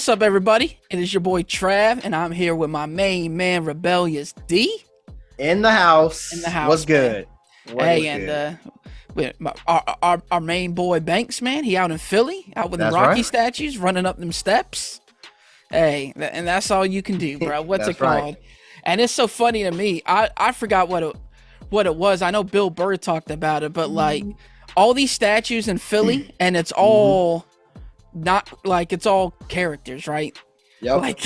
What's up, everybody? It is your boy Trav, and I'm here with my main man, Rebellious D. In the house. What's good? Our main boy Banks, man. He out in Philly, out with the Rocky statues, running up them steps. Hey, and that's all you can do, bro. What's it called? Right. And it's so funny to me. I forgot what it was. I know Bill Burr talked about it, but like all these statues in Philly, and it's all not like it's all characters, right? Yep. Like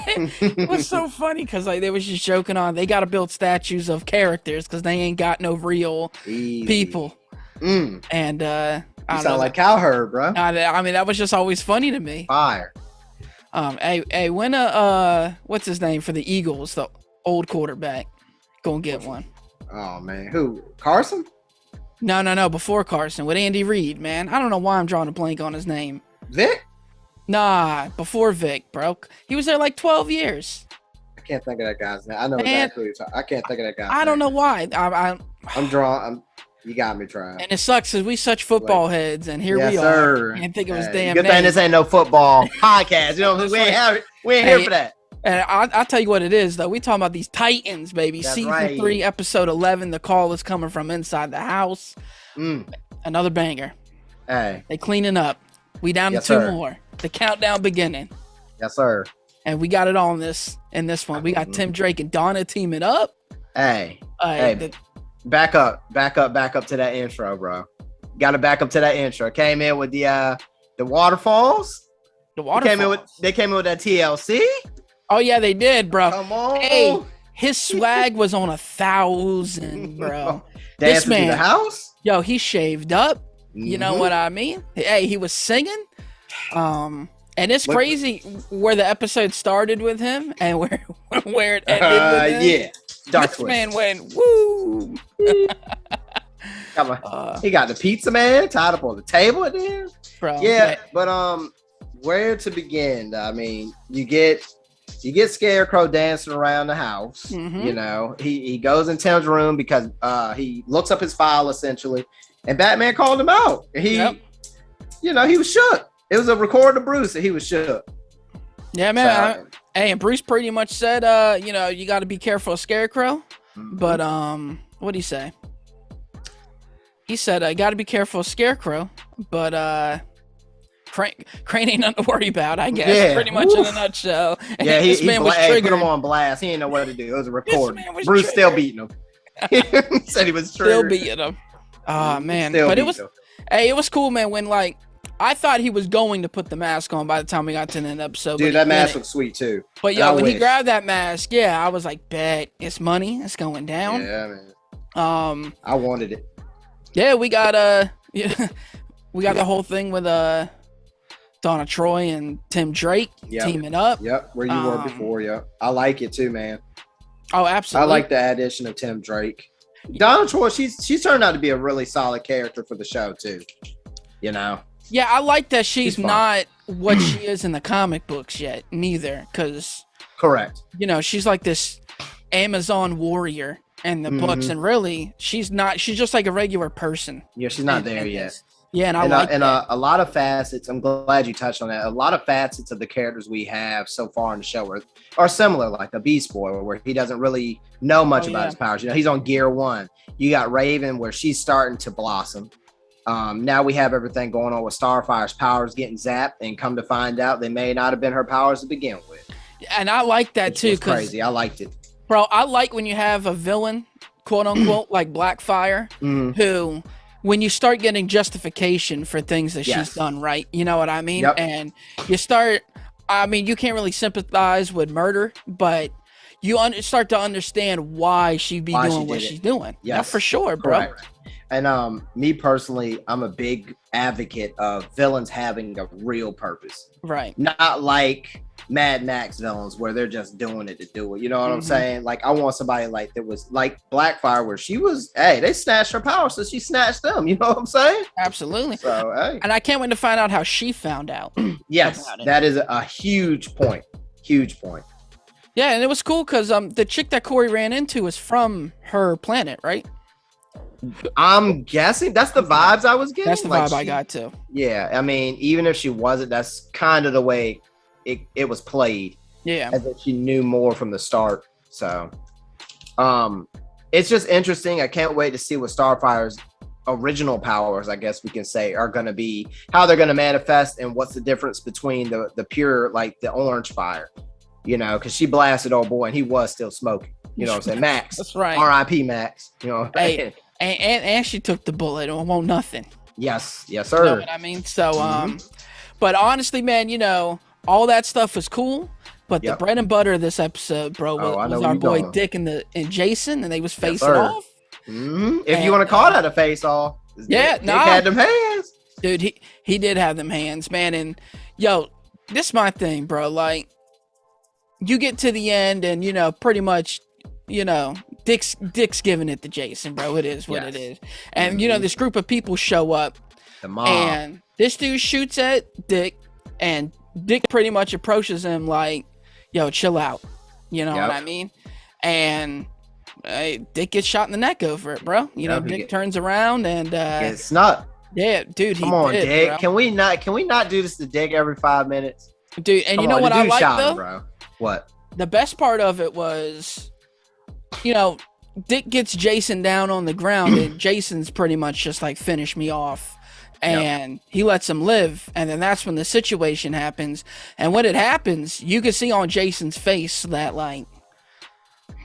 it was so funny because like they was just joking on they got to build statues of characters because they ain't got no real people. And you sound like Cowherd, bro. I mean that was just always funny to me. Fire. Hey, when what's his name for the Eagles, the old quarterback, gonna get one? Oh man, who? Carson? No, before Carson with Andy Reid, man. I don't know why I'm drawing a blank on his name. Vic? Nah, before Vic, bro. He was there like 12 years. I can't think of that guy's name. I know exactly what you're talking. I can't think of that guy's name. I don't know why. I'm drawing. You got me trying. And it sucks because we such football heads, and here we are. I think it was damn. Good thing this ain't no football podcast. You know, we ain't here for that. And I'll tell you what it is, though. We talking about these Titans, baby. That's Season 3, episode 11. The call is coming from inside the house. Another banger. Hey, they cleaning up. We down to two more. The countdown beginning. Yes, sir. And we got it all in this one. We got Tim Drake and Donna teaming up. Hey, back up to that intro, bro. Got to back up to that intro. Came in with the waterfalls. The waterfalls. They came in with that TLC. Oh yeah, they did, bro. Come on. Hey, his swag was on 1,000, bro. This man, to the house. Yo, he shaved up. You know what I mean? Hey, he was singing. And it's crazy where the episode started with him and where it ended with him. Yeah. Dark this man went, woo. He got the pizza man tied up on the table at the end. Bro. Yeah, but where to begin? I mean, you get Scarecrow dancing around the house. You know, he goes in Tim's room because he looks up his file essentially, and Batman called him out. You know, he was shook. It was a record of Bruce, and he was shook. Yeah, man. And Bruce pretty much said, you know, you got to be careful of Scarecrow. But what did he say? He said, I got to be careful of Scarecrow, but Crane ain't nothing to worry about, I guess. Yeah. Pretty much in a nutshell. Yeah, this man was triggered. Put him on blast. He didn't know what to do. It was a recording. Bruce still beating him. He said he was triggered. Still beating him. Oh, man. But it was cool, man, when like I thought he was going to put the mask on by the time we got to the end episode. Dude, that mask looks sweet too. But yo, when he grabbed that mask, I was like, bet it's money. It's going down. Yeah, man. I wanted it. Yeah, we got we got the whole thing with Donna Troy and Tim Drake teaming up. Yep, where you were before. Yep, I like it too, man. Oh, absolutely. I like the addition of Tim Drake. Donna Troy, she's turned out to be a really solid character for the show too. You know. Yeah, I like that she's not what she is in the comic books yet, neither, because correct. You know, she's like this Amazon warrior in the books, and really, she's not. She's just like a regular person. Yeah, she's not there yet. Yeah, and I like that. A lot of facets. I'm glad you touched on that. A lot of facets of the characters we have so far in the show are similar, like the Beast Boy, where he doesn't really know much about his powers. You know, he's on gear 1. You got Raven, where she's starting to blossom. Now we have everything going on with Starfire's powers getting zapped, and come to find out they may not have been her powers to begin with. And I like that too. It's crazy. I liked it, bro. I like when you have a villain, quote unquote, like Blackfire, who, when you start getting justification for things that she's done, right? You know what I mean? Yep. And you start. I mean, you can't really sympathize with murder, but you start to understand why she'd be doing what she's doing. Yeah, for sure, bro. Correct. And me personally, I'm a big advocate of villains having a real purpose. Right. Not like Mad Max villains where they're just doing it to do it. You know what I'm saying? Like, I want somebody like that was like Blackfire, where she was, they snatched her power, so she snatched them. You know what I'm saying? Absolutely. So, and I can't wait to find out how she found out. Yes, that is a huge point. Huge point. Yeah, and it was cool because the chick that Corey ran into is from her planet, right? I'm guessing that's the vibes I was getting. That's the vibe I got too. Yeah, I mean, even if she wasn't, that's kind of the way it was played. Yeah. As if she knew more from the start. So it's just interesting. I can't wait to see what Starfire's original powers, I guess we can say, are going to be, how they're going to manifest, and what's the difference between the pure, like the orange fire, you know, because she blasted old boy and he was still smoking. You know what I'm saying? Max. That's right. R.I.P. Max. You know. Hey, and she took the bullet. It won't nothing. Yes, sir. You know what I mean? So but honestly, man, you know, all that stuff was cool. But the bread and butter of this episode, bro, was our boy Dick and Jason, and they was facing off. If you want to call that a face off. Dick had them hands. Dude, he did have them hands, man. And yo, this is my thing, bro. Like, you get to the end and, you know, pretty much, you know, Dick's giving it to Jason, bro. It is what it is. And, you know, this group of people show up. The mob. And this dude shoots at Dick, and Dick pretty much approaches him like, yo, chill out. You know what I mean? And Dick gets shot in the neck over it, bro. You know, Dick turns around and it's snuck. Yeah, dude. Come on, Dick. Bro. Can we not do this to Dick every 5 minutes? Dude, and you know what I like though? Bro. What? The best part of it was, you know, Dick gets Jason down on the ground and Jason's pretty much just like, finish me off. And he lets him live, and then that's when the situation happens. And when it happens, you can see on Jason's face that, like,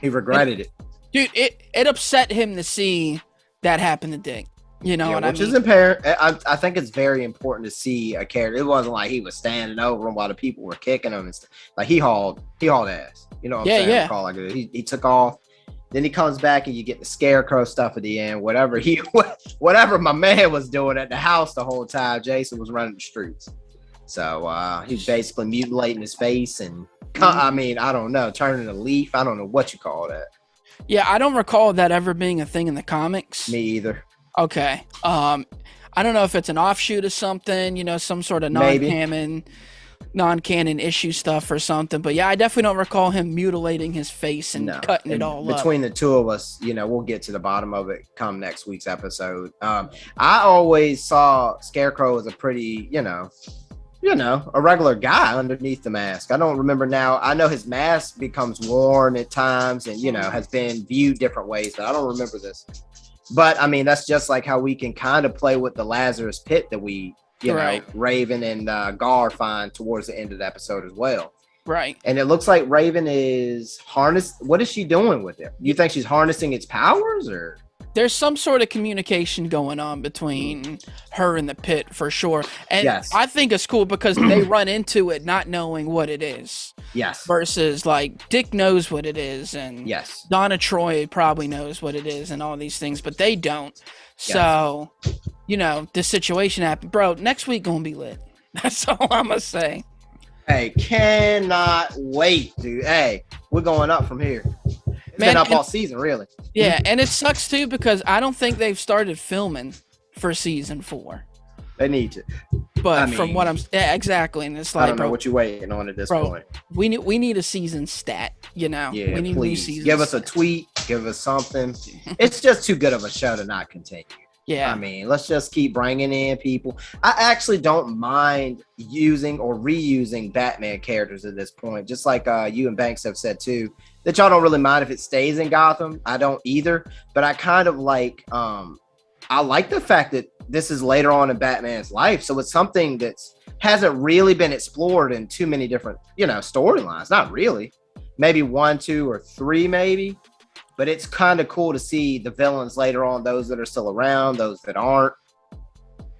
he regretted it. Dude, it upset him to see that happen to Dick. You know what I mean? Which is apparent. I think it's very important to see a character. It wasn't like he was standing over him while the people were kicking him and stuff. Like, he hauled ass. You know what I'm saying? Yeah. Like, he took off. Then he comes back and you get the scarecrow stuff at the end. Whatever my man was doing at the house the whole time, Jason was running the streets. So he's basically mutilating his face and I mean, I don't know, turning a leaf. I don't know what you call that. Yeah, I don't recall that ever being a thing in the comics. Me either. Okay. I don't know if it's an offshoot of something, you know, some sort of non-canon issue stuff or something, but yeah, I definitely don't recall him mutilating his face and cutting it all up. Between the two of us, you know, we'll get to the bottom of it come next week's episode. I always saw Scarecrow as a pretty, you know, a regular guy underneath the mask. I don't remember now. I know his mask becomes worn at times and, you know, has been viewed different ways, but I don't remember this. But I mean, that's just like how we can kind of play with the Lazarus pit that we, you know, Raven and Gar find towards the end of the episode as well. Right. And it looks like Raven is harnessed. What is she doing with it? You think she's harnessing its powers, or? There's some sort of communication going on between her and the pit for sure. And I think it's cool because they run into it not knowing what it is. Yes. Versus like Dick knows what it is, and Donna Troy probably knows what it is and all these things, but they don't. So, you know, this situation happened. Bro, next week gonna be lit. That's all I'm gonna say. Hey, cannot wait, dude. Hey, we're going up from here. It's been up all season, really. Yeah, and it sucks too because I don't think they've started filming for season 4. They need to. But from what I'm exactly, and it's like, I don't know what you're waiting on at this point. We need a season stat, you know. Yeah, we need please new season give us a tweet, give us something. It's just too good of a show to not continue. Yeah. I mean, let's just keep bringing in people. I actually don't mind using or reusing Batman characters at this point. Just like you and Banks have said too, that y'all don't really mind if it stays in Gotham. I don't either. But I kind of like, I like the fact that this is later on in Batman's life. So it's something that hasn't really been explored in too many different, you know, storylines. Not really. Maybe 1, 2, or 3 maybe. But it's kind of cool to see the villains later on, those that are still around, those that aren't.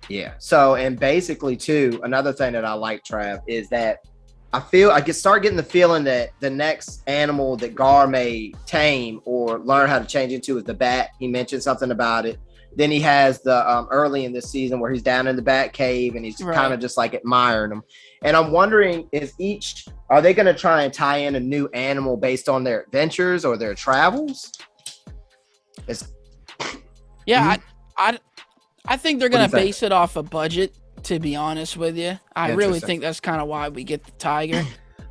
Yeah. So, and basically too, another thing that I like, Trav, is that I start getting the feeling that the next animal that Gar may tame or learn how to change into is the bat. He mentioned something about it. Then he has the early in this season where he's down in the bat cave and he's kind of just like admiring them. And I'm wondering, are they going to try and tie in a new animal based on their adventures or their travels? I think they're going to base it off a budget, to be honest with you. I really think that's kind of why we get the tiger.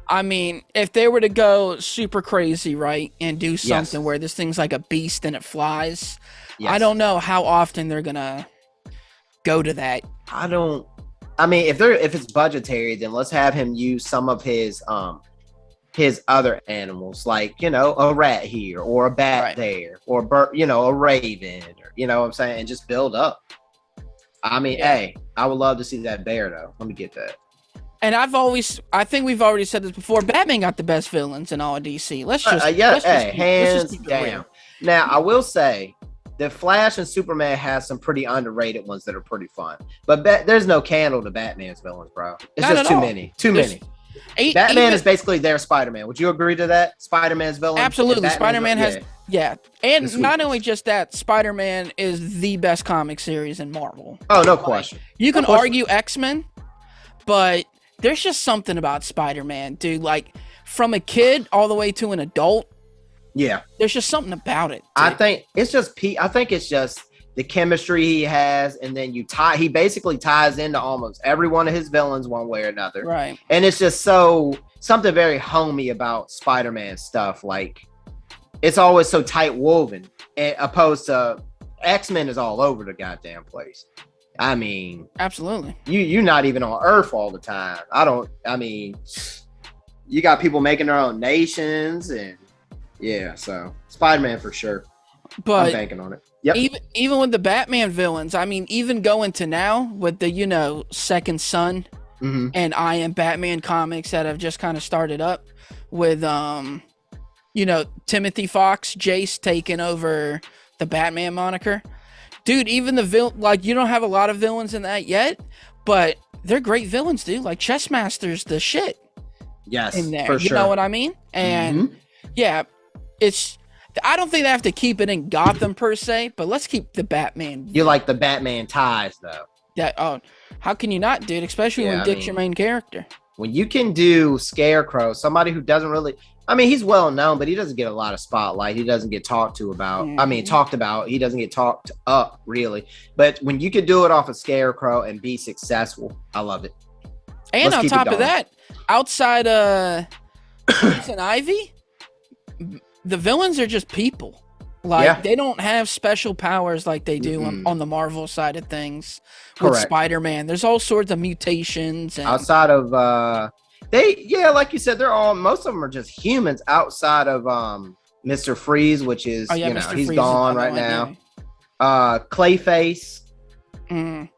I mean, if they were to go super crazy, right, and do something where this thing's like a beast and it flies, I don't know how often they're going to go to that. I don't I mean, if it's budgetary, then let's have him use some of his other animals, like, you know, a rat here or a bat there or a bird, you know, a raven, or, you know what I'm saying, and just build up. I mean, hey, I would love to see that bear though. Let me get that. And I think we've already said this before. Batman got the best villains in all of DC. Let's just hands down. Now, I will say that Flash and Superman has some pretty underrated ones that are pretty fun, but there's no candle to Batman's villains, bro. It's just too many. Batman is basically their Spider-Man. Would you agree to that? Spider-Man's villain. Absolutely. Spider-Man has, and not only just that, Spider-Man is the best comic series in Marvel. Oh, no question. You can argue X-Men, but there's just something about Spider-Man, dude. Like, from a kid all the way to an adult. Yeah. There's just something about it. Dude. I think it's just the chemistry he has, and then he basically ties into almost every one of his villains one way or another. Right. And it's just something very homey about Spider-Man stuff. Like, it's always so tight woven, opposed to X-Men is all over the goddamn place. I mean, absolutely. You're not even on Earth all the time. You got people making their own nations, and so Spider-Man for sure. But I'm banking on it. Yep. Even with the Batman villains, I mean, even going to now with the, you know, Second Son and I Am Batman comics that have just kind of started up with, you know, Timothy Fox, Jace taking over the Batman moniker. Dude, even the like, you don't have a lot of villains in that yet, but they're great villains, dude. Like, Chessmaster's the shit. Yes, in there. For sure. You know what I mean? And I don't think they have to keep it in Gotham per se, but let's keep the Batman. You like the Batman ties, though. Yeah. How can you not, dude? Especially when Dick's your main character. When you can do Scarecrow, somebody who doesn't really, I mean, he's well known, but he doesn't get a lot of spotlight. He doesn't get talked about. He doesn't get talked up, really. But when you can do it off of Scarecrow and be successful, I love it. And on top of that, outside Poison Ivy, the villains are just people. Like, they don't have special powers like they do on the Marvel side of things. Correct. With Spider-Man, there's all sorts of mutations. And outside of like you said, most of them are just humans outside of Mr. Freeze, which is he's Freeze gone right now. Clayface, and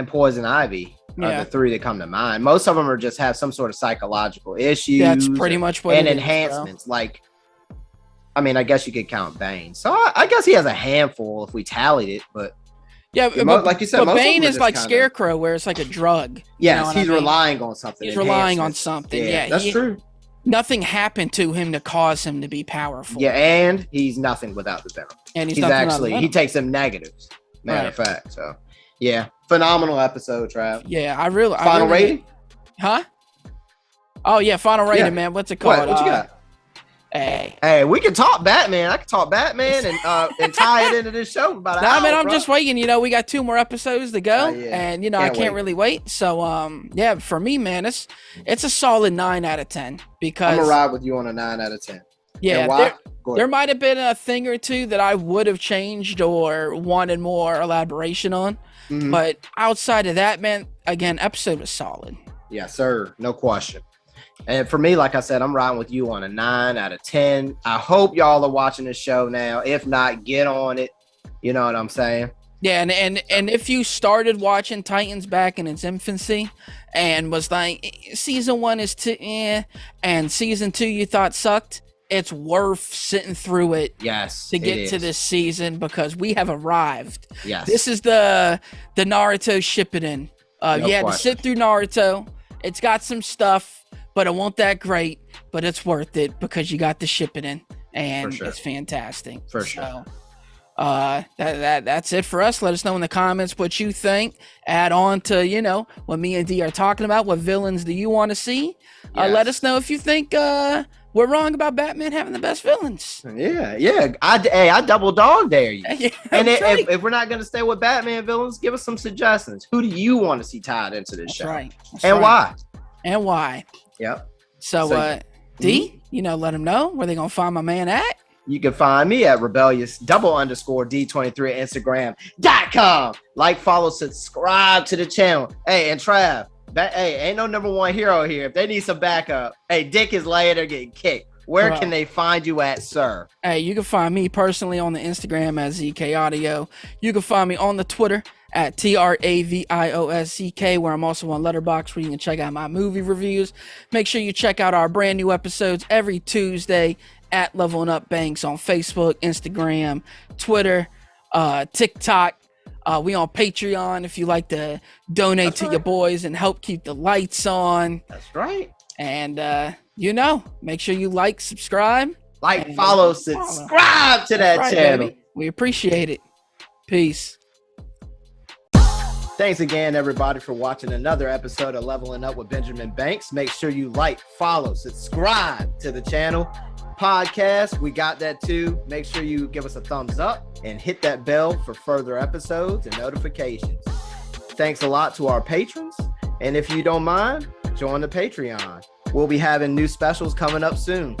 Poison Ivy are the three that come to mind. Most of them are just have some sort of psychological issues. That's pretty much what. And enhancements, like, I mean, I guess you could count Bane. So I guess he has a handful if we tallied it, but. Yeah, but like you said, but Bane is like Scarecrow, where it's like a drug. Yes, he's relying on something. He's relying on something. Yeah, that's true. Nothing happened to him to cause him to be powerful. Yeah, and he's nothing without the venom. And he takes them negatives. Matter of fact, so yeah, phenomenal episode, Trav. Yeah, Final rating? Huh? Oh yeah, final rating, man. What's it called? What you got? Hey, we can talk Batman. I can talk Batman and tie it into this show about an hour, man, I'm just waiting. You know, we got 2 more episodes to go, and you know, I can't really wait. So, for me, man, it's a solid 9 out of 10 because I'm gonna ride with you on a 9 out of 10. Yeah, there might have been a thing or two that I would have changed or wanted more elaboration on, but outside of that, man, again, episode was solid. Yes, sir. No question. And for me, like I said, I'm riding with you on a 9 out of 10. I hope y'all are watching this show now. If not, get on it. You know what I'm saying? Yeah, and if you started watching Titans back in its infancy and was like, season 1 is and season 2 you thought sucked, it's worth sitting through it. Yes, to get to this season because we have arrived. Yes, this is the Naruto Shippuden. You had to sit through Naruto. It's got some stuff, but it won't that great, but it's worth it because you got the Shippuden, and it's fantastic. For sure. That's it for us. Let us know in the comments what you think. Add on to, you know, what me and D are talking about. What villains do you want to see? Let us know if you think we're wrong about Batman having the best villains. Yeah. I double dog dare you. And if we're not going to stay with Batman villains, give us some suggestions. Who do you want to see tied into this show? Why? And why? Yep. So D, you know, let them know where they gonna find my man at. You can find me at rebellious_D23 Instagram.com. Like, follow, subscribe to the channel. Hey, and Trav, ain't no number one hero here. If they need some backup, hey, Dick is laying there getting kicked. Where can they find you at, sir? Hey, you can find me personally on the Instagram at ZK Audio. You can find me on the Twitter at TravioSCK, where I'm also on Letterboxd, where you can check out my movie reviews. Make sure you check out our brand new episodes every Tuesday at Leveling Up Banks on Facebook, Instagram, Twitter, TikTok. We on Patreon if you like to donate to your boys and help keep the lights on. That's right. And, make sure you like, subscribe. Like, follow, subscribe to that channel. Baby. We appreciate it. Peace. Thanks again, everybody, for watching another episode of Leveling Up with Benjamin Banks. Make sure you like, follow, subscribe to the channel. Podcast, we got that too. Make sure you give us a thumbs up and hit that bell for further episodes and notifications. Thanks a lot to our patrons. And if you don't mind, join the Patreon. We'll be having new specials coming up soon.